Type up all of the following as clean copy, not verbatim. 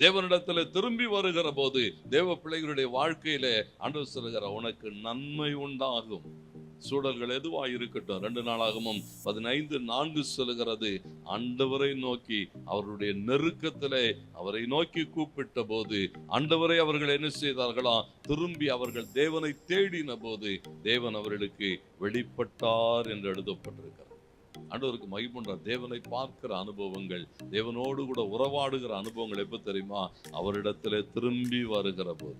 தேவனிடத்தில் திரும்பி வருகிற போது தேவ பிள்ளைகளுடைய வாழ்க்கையில ஆண்டவர் சொல்லுகிற உனக்கு நன்மை உண்டாகும். சூழல்கள் எதுவா இருக்கட்டும். 2 நாளாகமும் 15:4 சொல்லுகிறது, ஆண்டவரை நோக்கி அவருடைய நெருக்கத்திலே அவரை நோக்கி கூப்பிட்ட போது ஆண்டவரை அவர்கள் என்ன செய்தார்களா? திரும்பி அவர்கள் தேவனை தேடின போது தேவன் அவர்களுக்கு வெளிப்பட்டார் என்று எழுதப்பட்டிருக்கிறார். ஆண்டவருக்கு மகிமை. தேவனை பார்க்கிற அனுபவங்கள், தேவனோடு கூட உறவாடுகிற அனுபவங்கள் எப்ப தெரியுமா? அவரிடத்திலே திரும்பி வருகிற போது.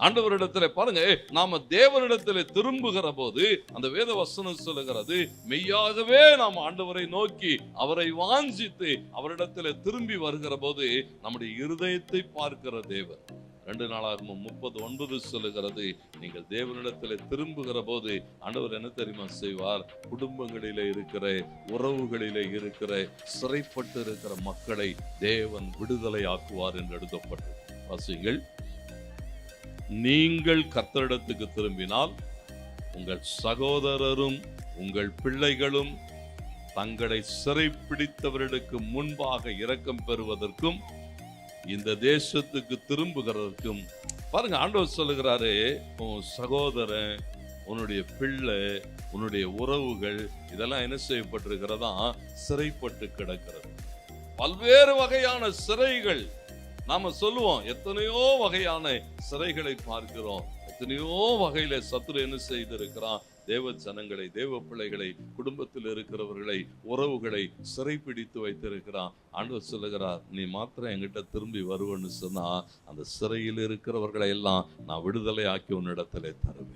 ஆண்டவரிடத்திலே பாருங்க, நாம தேவனிடத்திலே திரும்புகிற போது அந்த வேத வசனம் சொல்லுகிறது, மெய்யாகவே நாம் ஆண்டவரை நோக்கி அவரை வாஞ்சித்து அவரிடத்திலே திரும்பி வருகிற போது நம்முடைய இருதயத்தை பார்க்கிற தேவன். 2 நாளாகமும் 30:9 சொல்லுகிறது, நீங்கள் தேவனிடத்தில் திரும்புகிற போது ஆண்டவர் என்ன தெரியுமா செய்வார்? குடும்பங்களிலே இருக்கிற, உறவுகளிலே இருக்கிற, சிறைப்பட்டு இருக்கிற மக்களை தேவன் விடுதலை ஆக்குவார் என்று எழுதப்பட்டது. வாசிங்கள், நீங்கள் கர்த்தரிடத்துக்கு திரும்பினால் உங்கள் சகோதரரும் உங்கள் பிள்ளைகளும் தங்களை சிறைப்பிடித்தவர்களுக்கு முன்பாக இரக்கம் பெறுவதற்கும் இந்த தேசத்துக்கு திரும்புகிறதற்கும். பாருங்க, ஆண்டவர் சொல்லுகிறாரு, உன் சகோதரன், உன்னுடைய பிள்ளை, உன்னுடைய உறவுகள் இதெல்லாம் என்ன செய்யப்பட்டிருக்கிறதா? சிறைப்பட்டு கிடக்கிறது. பல்வேறு வகையான சிறைகள். நாம சொல்லுவோம், எத்தனையோ வகையான சிறைகளை பார்க்கிறோம். எத்தனையோ வகையில சத்துரு என்ன செய்திருக்கிறான்? தேவ ஜனங்களை, தேவ பிள்ளைகளை, குடும்பத்தில் இருக்கிறவர்களை, உறவுகளை சிறைப்பிடித்து வைத்திருக்கிறான். ஆண்டவர் சொல்லுகிறார், நீ மாத்திரம் என்கிட்ட திரும்பி வருவன்னு சொன்னா அந்த சிறையில் இருக்கிறவர்களை எல்லாம் நான் விடுதலை ஆக்கி உன்னிடத்திலே தருவேன்.